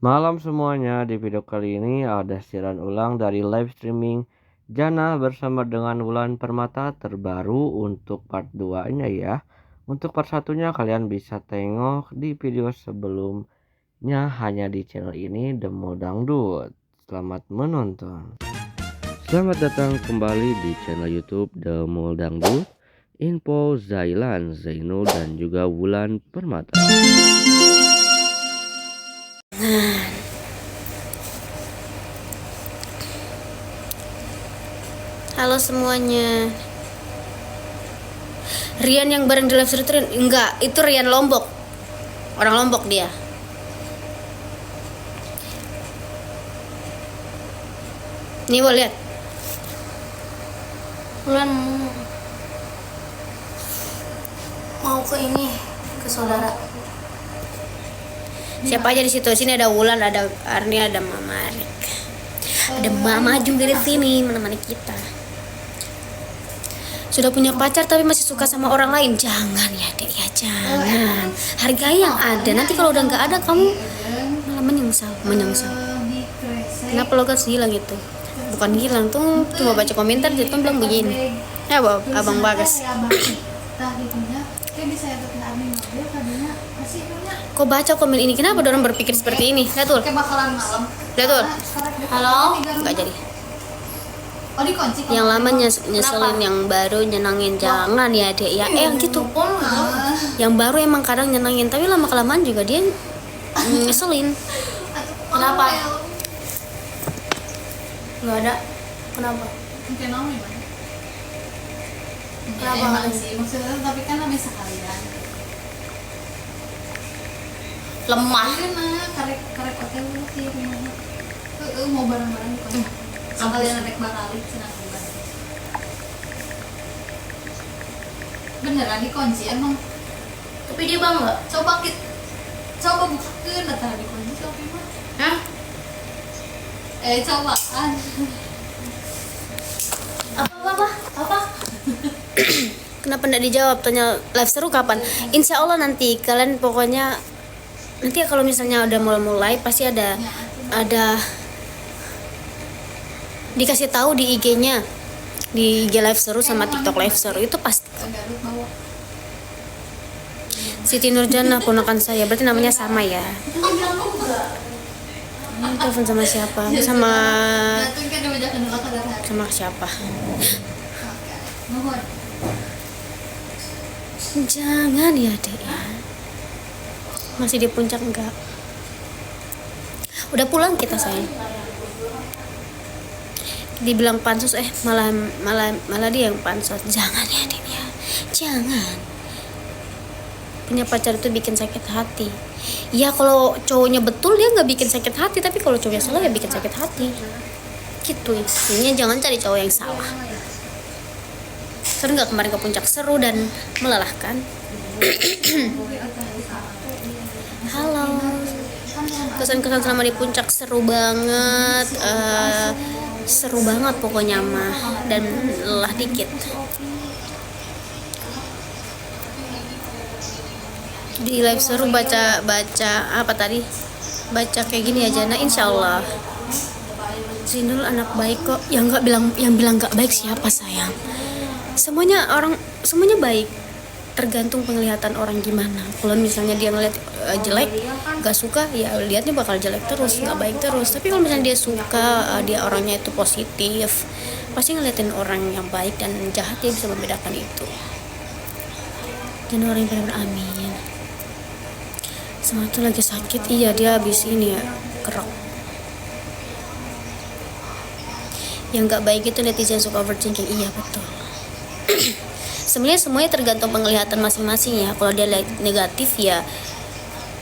Malam semuanya, di video kali ini ada siaran ulang dari live streaming Jana bersama dengan Wulan Permata terbaru untuk part 2-nya ya. Untuk part 1-nya kalian bisa tengok di video sebelumnya hanya di channel ini Demo Dangdut. Selamat menonton. Selamat datang kembali di channel YouTube Demo Dangdut. Info Zailan, Zainul dan juga Wulan Permata. Halo semuanya. Rian yang bareng di live stream itu enggak, itu Rian Lombok. Orang Lombok dia. Nih boleh lihat. Bulan mau ke ini, ke saudara. Siapa aja di situ? Sini ada Wulan, ada Arni, ada Mama Arik. Ada Mama juga di sini menemani kita. Sudah punya pacar tapi masih suka sama orang lain? Jangan ya dek ya, jangan. Hargai yang ada. Nanti kalau udah nggak ada kamu malah menyesal. Kenapa lo kan hilang gitu? Bukan hilang tuh, cuma baca komentar dia kan bilang begini. Ya abang Bagas. Kok baca komen ini? Kenapa orang berpikir seperti ini? Lihat tuh. Lihat tuh. Halo? Nggak jadi. Oh, dikunci. Yang lama nyeselin, yang baru nyenangin. Jangan ya dek ya. Yang gitu. Yang baru emang kadang nyenangin, tapi lama kelamaan juga dia nyeselin. Kenapa? Nggak ada. Kenapa? Mungkin naon ya, Bang? Kenapa? Emang sih, maksudnya tapi kan namanya sekalian. Lemah. Karena karek hotel sih rumahnya. Mau bareng-bareng di kota. Sekalian naik bakali senang banget. Beneran dikunci emang. Tapi dia bangga. Coba bukakeun datang dikunci tapi mah. Hah? Cobaan. Apa? Kenapa nggak dijawab? Tanya live seru kapan? Insya Allah nanti kalian pokoknya nanti kalau misalnya udah mulai pasti ada dikasih tahu di IG-nya, di IG live seru sama TikTok live seru itu pasti. Siti Nurjana ponakan saya, berarti namanya sama ya. Telepon sama siapa? Sama siapa? Jangan ya dek ya. Masih di puncak enggak? Udah pulang kita sayang. Dibilang pansos malah dia yang pansos. Jangan ya dek ya. Jangan. Punya pacar itu bikin sakit hati. Ya kalau cowoknya betul dia nggak bikin sakit hati, tapi kalau cowoknya salah ya bikin sakit hati. Gitu intinya, jangan cari cowok yang salah. Seru nggak kemarin ke puncak? Seru dan melelahkan. Halo. Kesan-kesan selama di puncak seru banget. Seru banget pokoknya mah, dan lelah dikit. Di live seru baca apa tadi? Baca kayak gini aja. Nah, insyaallah Zinul anak baik kok. Yang bilang nggak baik siapa sayang? Semuanya baik, tergantung penglihatan orang gimana. Kalau misalnya dia ngeliat jelek, nggak suka, ya liatnya bakal jelek terus, nggak baik terus. Tapi kalau misalnya dia suka, dia orangnya itu positif, pasti ngeliatin orang yang baik dan jahat, dia bisa membedakan itu. Dan orang yang benar-benar amin. Sama itu lagi sakit, iya dia habis ini ya kerok. Yang nggak baik itu netizen suka overthinking, iya betul. Sebenarnya semuanya tergantung penglihatan masing-masing ya. Kalau dia negatif ya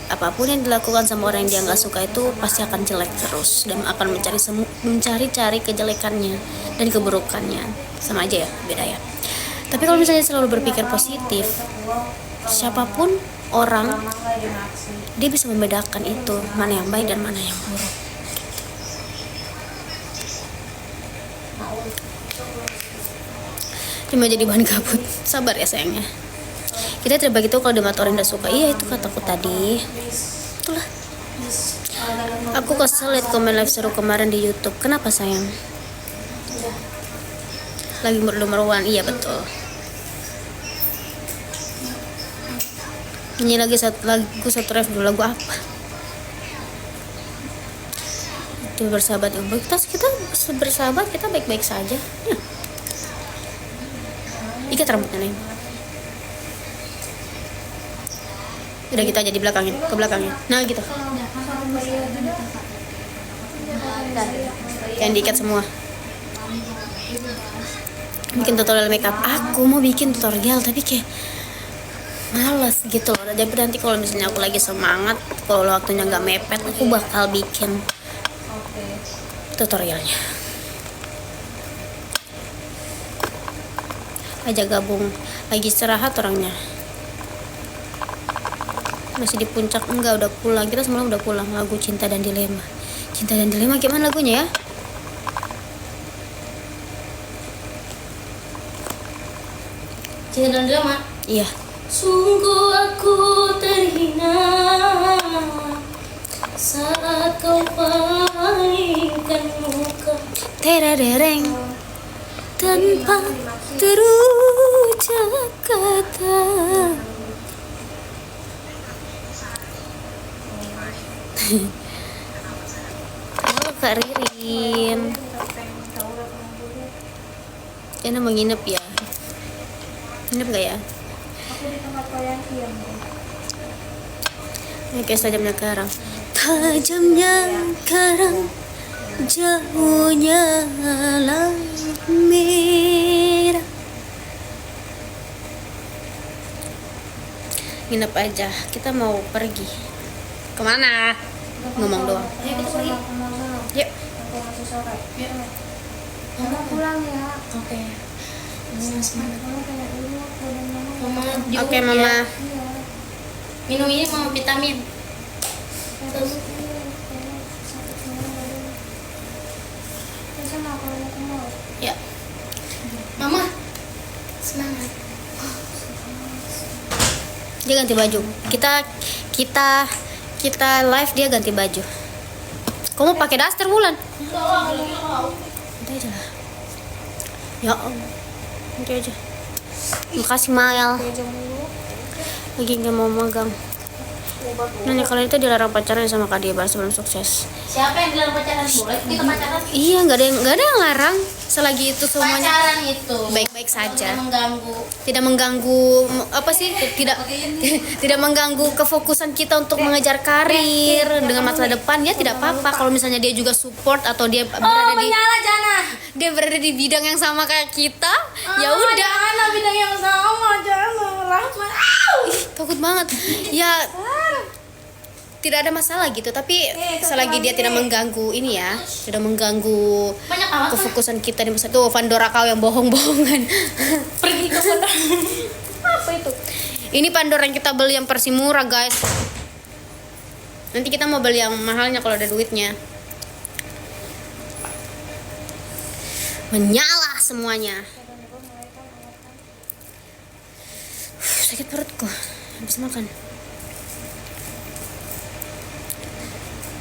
apapun yang dilakukan sama orang yang dia nggak suka itu pasti akan jelek terus dan akan mencari kejelekannya dan keburukannya. Sama aja ya, beda ya. Tapi kalau misalnya selalu berpikir positif, siapapun orang dia bisa membedakan itu mana yang baik dan mana yang buruk. Cuma jadi bahan kabut. Sabar ya sayangnya. Kita tidak begitu kalau di mata orang tidak suka. Iya itu kataku tadi. Itulah. Aku kesel liat komen live seru kemarin di YouTube. Kenapa sayang? Lagi merdu-meruan. Iya betul. Ini lagi lagu satu ref dulu. Lagu apa? Itu bersahabat yang baik. Kita bersahabat, kita baik-baik saja ya. Ikat rambutnya Neng. Udah gitu aja di belakangin, ke belakangnya. Nah gitu. Yang diikat semua. Bikin tutorial makeup. Aku mau bikin tutorial tapi kayak males gitu loh. Jadi nanti kalau misalnya aku lagi semangat, kalau waktunya nggak mepet, aku bakal bikin tutorialnya. Aja gabung, lagi istirahat orangnya. Masih di puncak, enggak, udah pulang. Kita semalam udah pulang. Lagu Cinta dan Dilema. Cinta dan Dilema gimana lagunya ya? Cinta dan Dilema. Iya. Sungguh aku terhina saat kau palingkan muka. Terereng tanpa terucap kata. Halo Kak Ririn. Enak mau nginep ya? Nginep gak ya? Oke, tajamnya karang. Tajamnya karang, jauhnya laut merah. Nginep aja. Kita mau pergi. Kemana? Ngomong doang. Ayo kita pergi. Yuk. Mama pulang ya. Oke. Mama kayak dulu. Mama Oke, Mama. minum ini Mama vitamin. Terus Ya. Mama semangat. Dia ganti baju. Kita live, dia ganti baju. Kamu pakai daster Wulan? Udah aja lah. Ya Allah. Udah aja. Makasih Mael. Lagi nggak mau magang. Nanya kalian itu dilarang pacaran sama Kak Debar sebelum sukses. Siapa yang bilang pacaran boleh? Kita pacaran. Iya, nggak ada yang larang. Selagi itu semuanya Pacaran itu baik-baik saja. tidak mengganggu. Apa sih? Tidak mengganggu kefokusan kita untuk mengejar karir dengan masa depan. Ya tidak apa-apa kalau misalnya dia juga support atau dia dia berada di bidang yang sama kayak kita. Ya udah. Jangan bidang yang sama, jangan. Rahmat. Takut banget. Ya tidak ada masalah gitu, tapi selagi dia tidak mengganggu ini ya, tidak mengganggu Banyak amat. kefokusan kita di masa itu. Pandora kau yang bohong-bohongan. Pergi ke kota. Apa itu? Ini Pandora yang kita beli yang versi murah guys. Nanti kita mau beli yang mahalnya kalau ada duitnya. Menyala semuanya. Sakit perutku. Habis makan.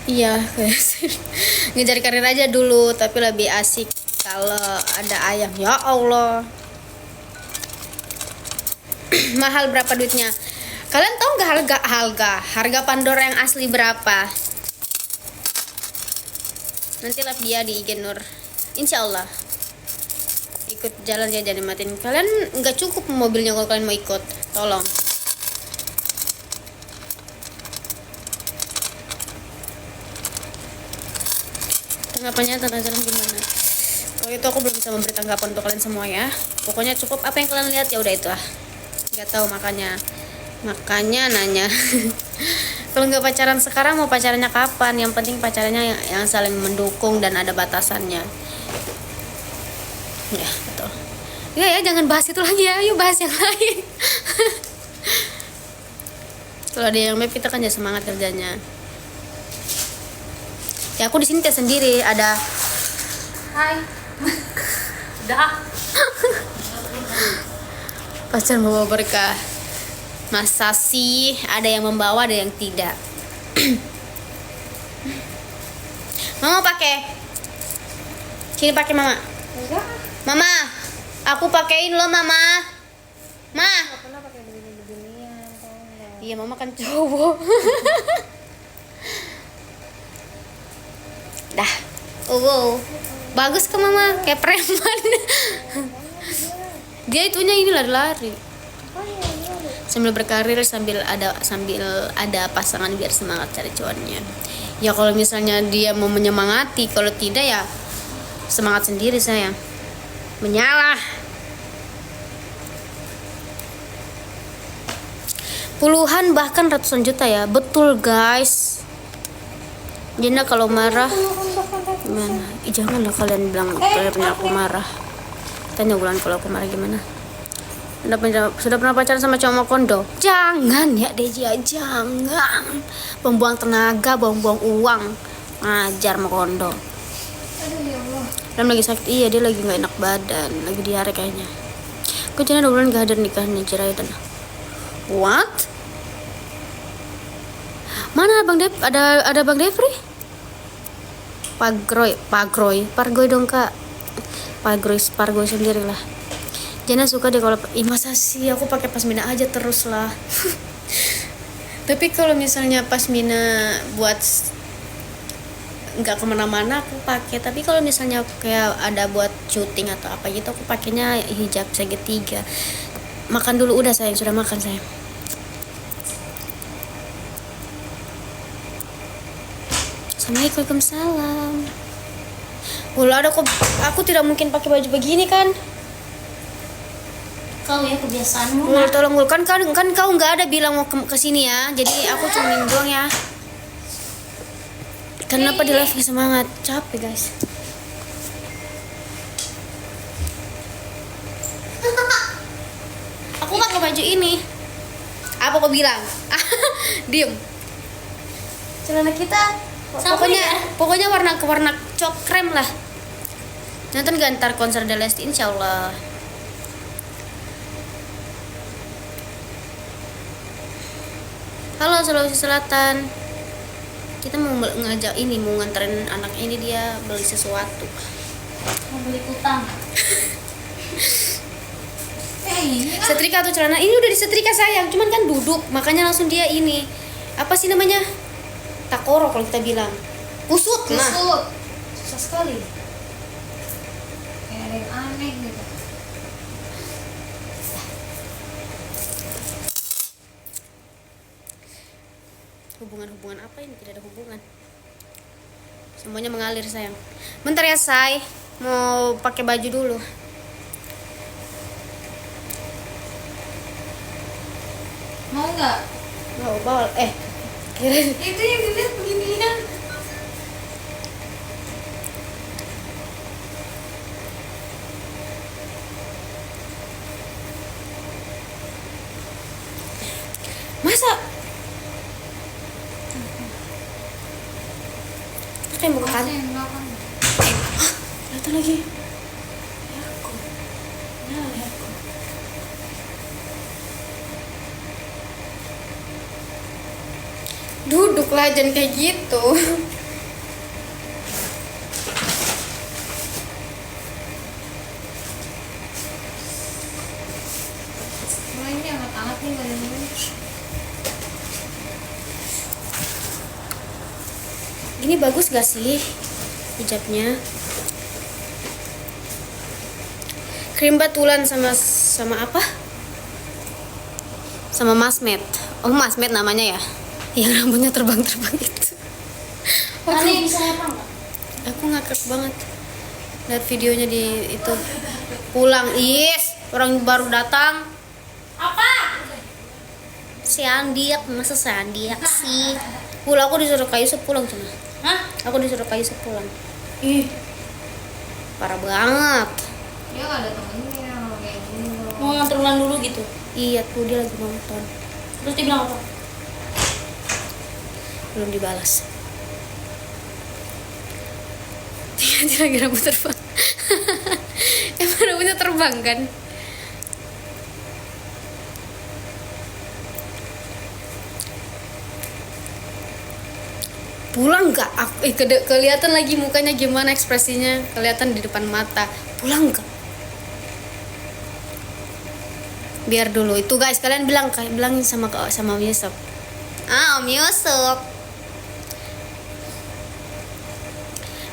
Iya, ngejar karir aja dulu, tapi lebih asik kalau ada ayam. Ya Allah. Mahal berapa duitnya? Kalian tahu nggak harga Pandora yang asli berapa? Nanti live dia di IG Nur. Insya Allah. Ikut jalan ya, jangan matiin. Kalian nggak cukup mobilnya kalau kalian mau ikut. Tolong. Tanggapannya tentang jalan gimana? Kalau itu aku belum bisa memberi tanggapan untuk kalian semua ya. Pokoknya cukup apa yang kalian lihat ya udah itu lah. Gak tahu makanya nanya. Kalau nggak pacaran sekarang mau pacarannya kapan? Yang penting pacarannya yang saling mendukung dan ada batasannya. Ya betul. Ya jangan bahas itu lagi ya. Yuk bahas yang lain. Kalau ada yang map kita kan jadi semangat kerjanya. Ya aku di sini tes sendiri ada. Hai. Dah. Pacar membawa berkah. Masa sih ada yang membawa ada yang tidak. Mama pakai. Sini pakai mama. Enggak. Mama, aku pakein lo mama. Ma. Enggak pernah pakai beginian, tau enggak? Iya mama kan cowok. Dah. Wow. Bagus ke mama, kayak preman. Dia itunya ini lari-lari. Sambil berkarir sambil ada pasangan biar semangat cari cuannya. Ya kalau misalnya dia mau menyemangati, kalau tidak ya semangat sendiri saya. Menyalah. Puluhan bahkan ratusan juta ya. Betul guys. Jena kalau marah gimana? Janganlah kalian bilang kalian aku marah. Tanya Wulan kalau aku marah gimana. Sudah pernah pacaran sama cowok Makondo? Jangan ya Deji ya, jangan. Buang-buang tenaga, buang-buang uang. Ngajar Makondo. Aduh ya Allah. Dan lagi sakit, iya dia lagi nggak enak badan, lagi diare kayaknya. Kok jangan 2 bulan gak hadir nikahnya Jiraitan? What? Mana Bang Dev? Ada Bang Devri? Pargoy dong kak. Pargoy sendiri lah. Jana suka deh kalau masa sih aku pakai pasmina aja terus lah. Tapi kalau misalnya pasmina buat nggak kemana-mana aku pakai, tapi kalau misalnya kayak ada buat syuting atau apa gitu aku pakainya hijab segitiga. Makan dulu udah sayang, sudah makan sayang. Assalamualaikum, waalaikumsalam. Ada aku tidak mungkin pakai baju begini kan? Kau ya kebiasaanmu. Tolong kan kau nggak ada bilang mau ke sini ya, jadi aku cuma doang ya. Kenapa di live semangat? Capek guys. Aku pakai baju ini. Apa kau bilang? Diem. Celana kita pokoknya warna cok krem lah. Nonton gak ntar konser The Lesti insyaallah. Halo Sulawesi Selatan. Kita mau nganterin anak ini, dia beli sesuatu. Mau beli kutang. Ini kan Setrika atau celana ini udah disetrika sayang, cuman kan duduk, makanya langsung dia ini. Apa sih namanya? Takoro kalau kita bilang. Kusut. Nah, kusut. Susah sekali. Kayak ada yang aneh gitu. hubungan apa ini? Tidak ada hubungan. Semuanya mengalir sayang. Bentar ya say, mau pakai baju dulu. Mau nggak? Mau bawa kira Itu yang dilihat beginian. masa kayak buka kan? Yang belakang. Lihat lagi. Leherku. Nah, leherku. Duduklah jangan kayak gitu. Mulai ini hangat-hangat nih badan gue. Ini bagus gak sih hijabnya? Krim batulan sama apa? Sama Masmed. Oh, Masmed namanya ya? Yang rambutnya terbang-terbang itu. Kalian bisa apa nggak? Aku ngakak banget lihat videonya di itu. Pulang, orang baru datang. Apa? Si Andiak, masa si Andiak sih? Pulang, aku disuruh Kak Yusuf pulang cina. Hah? Aku disuruh Kak Yusuf pulang. Ih, parah banget. Dia nggak ada temennya kalau kayak gini loh. Mau nganter Ulan dulu gitu. Iya tuh dia lagi nonton. Terus dia bilang apa? Belum dibalas. Dia lagi rambut terbang. Emang rambutnya terbang kan? pulang nggak? Kelihatan lagi mukanya gimana ekspresinya, kelihatan di depan mata. Pulang nggak? Biar dulu itu guys, kalian bilangin sama Om Yusuf. Om Yusuf,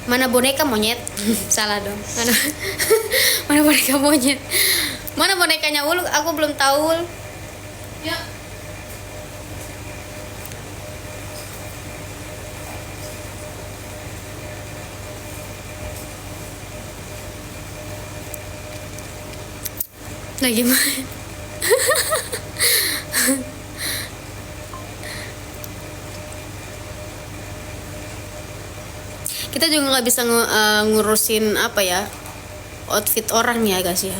mana boneka monyet? Salah dong. Mana boneka monyet? Mana bonekanya Ul? Aku belum tahu Ul. Ya. Nah gimana? Kita juga nggak bisa ngurusin apa ya, outfit orang ya guys ya.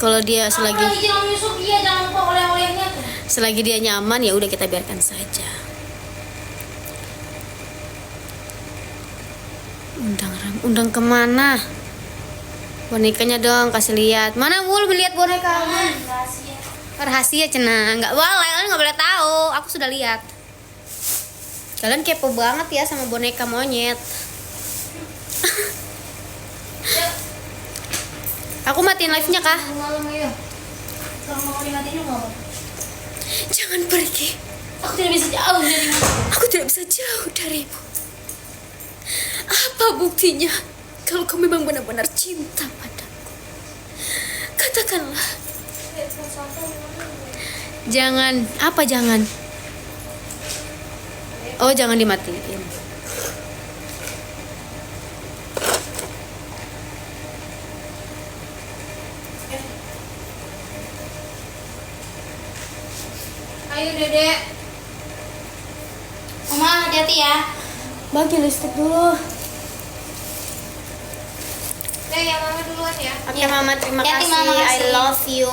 Kalau dia Apalagi jangan Yusuf, iya jangan lupa oleh-olehnya tuh. selagi dia nyaman ya udah kita biarkan saja. Undang kemana? Bonekanya dong, kasih lihat. Mana Wul melihat boneka? Rahasia. Rahasia cenah, nggak boleh, kalian nggak boleh tahu. Aku sudah lihat. Kalian kepo banget ya sama boneka monyet. Aku matiin live-nya kah? Malam ya. Kalau mau dimatiin lu mau. Jangan pergi. Aku tidak bisa jauh darimu. Aku tidak bisa jauh darimu. Apa buktinya? Kalau kau memang benar-benar cinta padaku, katakanlah. Jangan, apa jangan? Oh, jangan dimatiin. Ayo Dedek. Mama hati-hati ya. Bagi listrik dulu. Ya Mama duluan ya. Oke Mama, terima Hati-hati, kasih. Mama, makasih. I love you.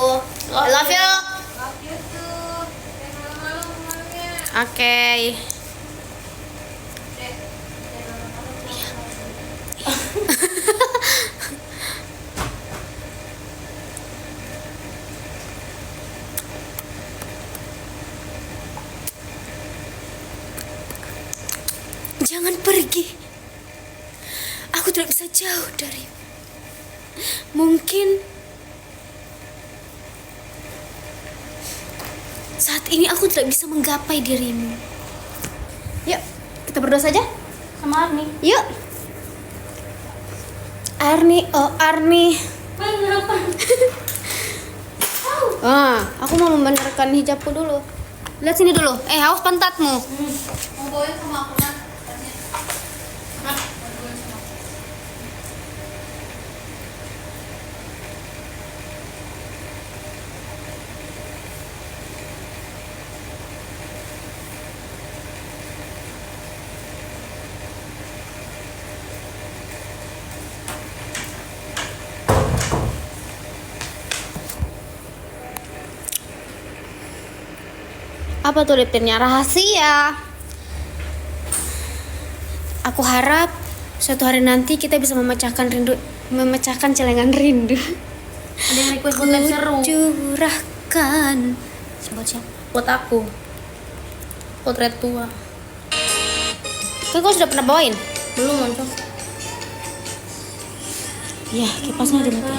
I love you. Love you too. Jangan malam malamnya. Oke. Dek. Jangan pergi. Aku tidak bisa jauh darimu. Mungkin saat ini aku tidak bisa menggapai dirimu. Yuk, kita berdoa saja. Sama Arni. Yuk. Arni, oh Arni. Aku mau membenarkan hijabku dulu. Lihat sini dulu. Haus pantatmu. Mau bawain sama aku kan? Apa tuh liptinnya? Rahasia. Aku harap suatu hari nanti kita bisa memecahkan celengan rindu. Ada yang request buat live seru. Curahkan. Buat siapa? Buat aku. Potret tua. Kan kau sudah pernah bawain? Belum muncul. Ya, kipasnya dimatiin.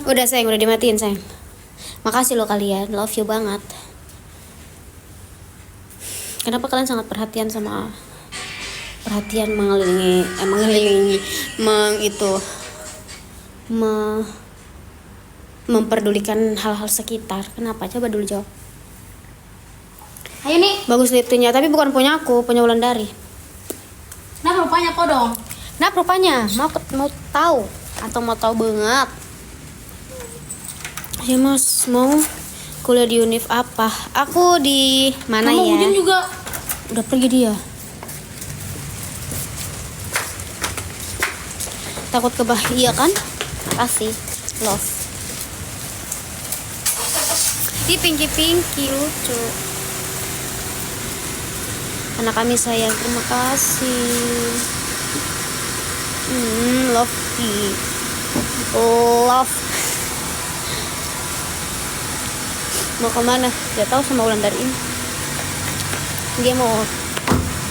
Udah sayang, udah dimatiin sayang. Makasih loh kalian, love you banget. Kenapa kalian sangat perhatian memperdulikan hal-hal sekitar. Kenapa? Coba dulu jawab. Ayo nih. Bagus lipsticknya, tapi bukan punya aku, punya Wulandari. Nah rupanya kok dong. Nah, rupanya mau tahu atau mau tahu banget? Ya Mas, mau kuliah di univ apa? Aku di mana Kamu ya? hujan juga. Udah pergi dia. Takut kebahaya kan? Makasih, love. Ih, pinky lucu. Anak kami sayang, terima kasih. Love. Mau kemana? Gak tahu sama Wulandari ini. Dia mau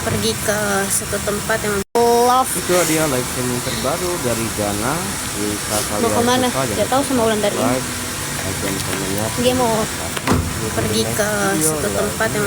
pergi ke satu tempat yang love. Itu dia live streaming terbaru dari Jana. Jika kalian Mau kemana? suka, Gak tahu sama Wulandari ini. subscribe, like, dan komennya. Dia mau See you pergi next ke video. satu tempat yang